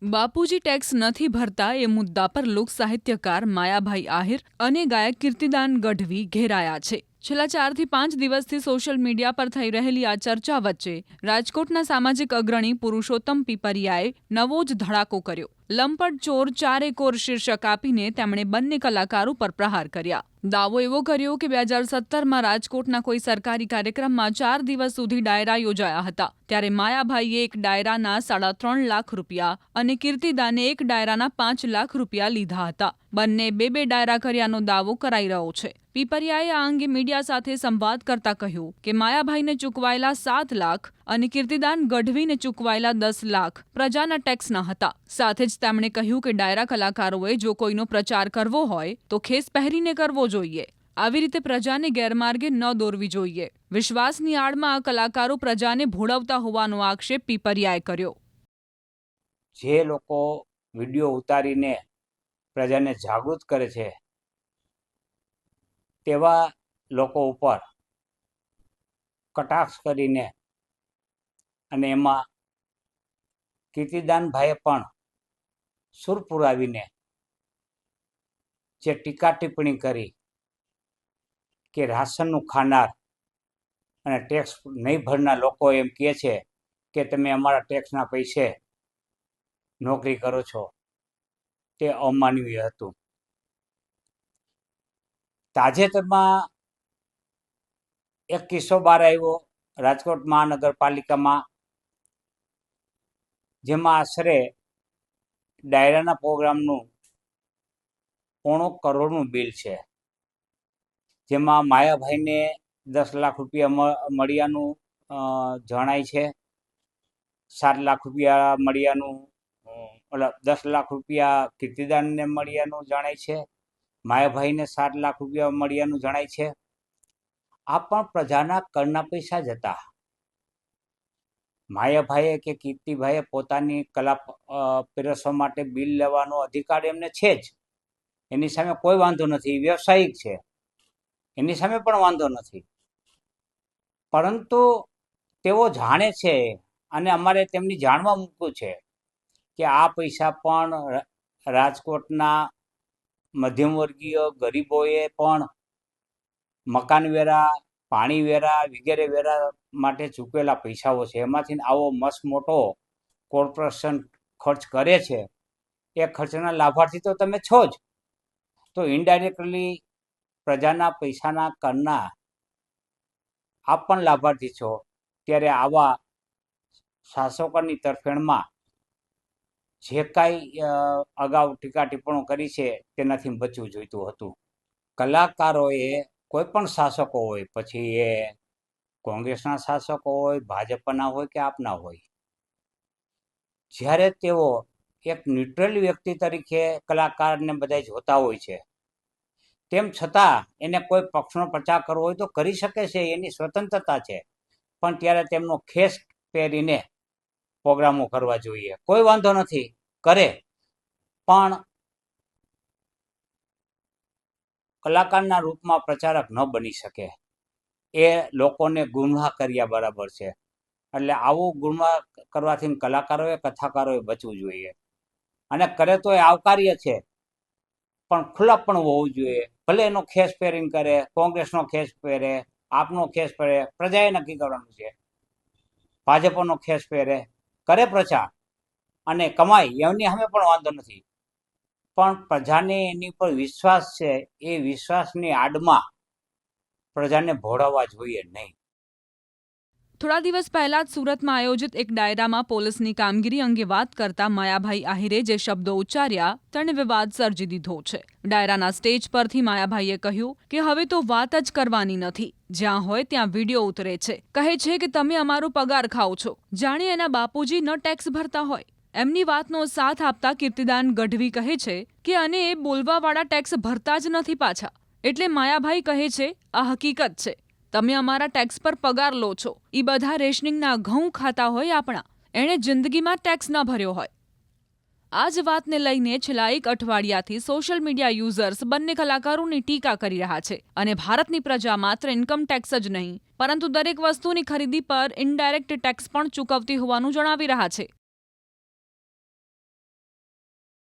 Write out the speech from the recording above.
બાપુજી ટેક્સ નથી ભરતા એ મુદ્દા પર લોક સાહિત્યકાર માયાભાઈ આહિર અને ગાયક કીર્તિદાન ગઢવી ઘેરાયા છે. છેલ્લા 4 થી 5 દિવસથી સોશિયલ મીડિયા પર થઈ રહેલી આ ચર્ચા વચ્ચે રાજકોટના સામાજિક અગ્રણી પુરુષોત્તમ પીપરિયાએ નવો જ ધડાકો કર્યો. લંપટ ચોર ચારે કોર શીર્ષક આપીને તેમણે બંને કલાકારો પર પ્રહાર કર્યા. દાવો એવો કર્યો કે 2017માં રાજકોટના કોઈ સરકારી કાર્યક્રમમાં 4 દિવસ સુધી ડાયરા યોજાયા હતા. ત્યારે માયાભાઈએ એક ડાયરાના 3.5 લાખ રૂપિયા અને કીર્તિદાને એક ડાયરાના 5 લાખ રૂપિયા લીધા હતા. બંને બે ડાયરા કર્યાનો દાવો કરાઈ રહ્યો છે. પીપરિયાએ આ અંગે મીડિયા સાથે સંવાદ કરતા કહ્યું કે માયાભાઈને ચૂકવાયેલા 7 લાખ અને કીર્તિદાન ગઢવીને ચૂકવાયેલા 10 લાખ પ્રજાના ટેક્સના હતા. સાથે જ તેમણે કહ્યું કે ડાયરા કલાકારોએ જો કોઈનો પ્રચાર કરવો હોય તો ખેસ પહેરીને કરવો જોઈએ. આવી રીતે પ્રજાને ગેરમાર્ગે ન દોરવી જોઈએ. વિશ્વાસની આડમાં આ કલાકારો પ્રજાને ભોળવતા હોવાનો આક્ષેપ પીપરિયાએ કર્યો. જે લોકો વિડીયો ઉતારીને પ્રજાને જાગૃત કરે છે તેવા લોકો ઉપર કટાક્ષ કરીને અને એમાં કીર્તિદાનભાઈએ પણ સૂર પુરાવીને જે ટીકા ટિપ્પણી કરી કે રાશનનું ખાનાર અને ટેક્સ નહીં ભરનાર લોકો એમ કહે છે કે તમે અમારા ટેક્સના પૈસે નોકરી કરો છો, તે અમાનવીય હતું. તાજેતરમાં એક કિસ્સો બહાર આવ્યો રાજકોટ મહાનગરપાલિકામાં, જેમાં આશરે ડાયરાના પ્રોગ્રામનું 1.25 કરોડનું બિલ છે. જેમાં માયાભાઈને 10 લાખ રૂપિયા મળ્યાનું જણાય છે. 7 લાખ રૂપિયા મળ્યાનું 10 લાખ રૂપિયા કીર્તિદાનને મળ્યાનું જણાય છે. માયાભાઈને 7 લાખ રૂપિયા મળ્યાનું જણાય છે. આ પણ પ્રજાના કરના પૈસા જ હતા. માયાભાઈએ કે કીર્તિભાઈએ પોતાની કલા પીરસવા માટે બિલ લેવાનો અધિકાર એમને છે જ. એની સામે કોઈ વાંધો નથી, વ્યવસાયિક છે, એની સામે પણ વાંધો નથી. પરંતુ તેઓ જાણે છે અને અમારે તેમની જાણવા મૂક્યું છે કે આ પૈસા પણ રાજકોટના મધ્યમવર્ગીય ગરીબોએ પણ મકાનવેરા, પાણીવેરા વગેરે વેરા માટે ચૂકવેલા પૈસાઓ છે. એમાંથી આવો મસ્ત મોટો કોર્પોરેશન ખર્ચ કરે છે. એ ખર્ચના લાભાર્થી તો તમે છો જ, તો ઇનડાયરેક્ટલી પ્રજાના પૈસાના કરના આપ પણ લાભાર્થી છો. ત્યારે આવા શાસકોની તરફેણમાં જે કાંઈ અગાઉ ટીકા ટિપ્પણો કરી છે તેનાથી બચવું જોઈતું હતું. કલાકારોએ કોઈ પણ શાસકો હોય, પછી એ કોંગ્રેસના શાસકો હોય, ભાજપના હોય કે આપના હોય, જ્યારે તેઓ એક ન્યુટ્રલ વ્યક્તિ તરીકે કલાકારને બધા જોતા હોય છે, તેમ છતાં એને કોઈ પક્ષનો પ્રચાર કરવો હોય તો કરી શકે છે, એની સ્વતંત્રતા છે. પણ ત્યારે તેમનો ખેસ પહેરીને પ્રોગ્રામો કરવા જોઈએ. કોઈ વાંધો નથી, કરે, પણ કલાકારના રૂપમાં પ્રચારક ન બની શકે. એ લોકોને ગુમરાહ કર્યા બરાબર છે. એટલે આવું ગુમરાહ કરવાથી કલાકારોએ, કથાકારોએ બચવું જોઈએ. અને કરે તો એ આવકાર્ય છે, પણ ખુલ્લાપણ હોવું જોઈએ. ભલે એનો ખેસ પહેરીને કરે, કોંગ્રેસનો ખેસ પહેરે, આપનો ખેસ પહેરે, પ્રજાએ નક્કી કરવાનું છે. ભાજપનો ખેસ પહેરે, કરે પ્રચાર અને કમાય, એમની સામે પણ વાંધો નથી. પણ પ્રજાને એની પર વિશ્વાસ છે, એ વિશ્વાસની આડમાં પ્રજાને ભોળવવા જોઈએ નહીં. થોડા દિવસ પહેલા જ સુરતમાં આયોજિત એક ડાયરામાં પોલીસની કામગીરી અંગે વાત કરતા માયાભાઈ આહિરે જે શબ્દો ઉચ્ચાર્યા તેણે વિવાદ સર્જી દીધો છે. ડાયરાના સ્ટેજ પરથી માયાભાઈએ કહ્યું કે હવે તો વાત જ કરવાની નથી, જ્યાં હોય ત્યાં વિડીયો ઉતરે છે, કહે છે કે તમે અમારો પગાર ખાઓ છો, જાણે એના બાપુજી ન ટેક્સ ભરતા હોય. એમની વાતનો સાથ આપતા કીર્તિદાન ગઢવી કહે છે કે અને એ બોલવાવાળા ટેક્સ ભરતા જ નથી પાછા. એટલે માયાભાઈ કહે છે આ હકીકત છે, તમે અમારા ટેક્સ પર પગાર લો છો. ઈ બધા રેશનિંગના ઘઉં ખાતા હોય આપણા, એણે જિંદગીમાં ટેક્સ ન ભર્યો હોય. આ જ વાતને લઈને છેલ્લા 1 અઠવાડિયાથી સોશિયલ મીડિયા યુઝર્સ બંને કલાકારોની ટીકા કરી રહ્યા છે અને ભારતની પ્રજા માત્ર ઇન્કમ ટેક્સ જ નહીં પરંતુ દરેક વસ્તુની ખરીદી પર ઇનડાયરેક્ટ ટેક્સ પણ ચૂકવતી હોવાનું જણાવી રહ્યા છે.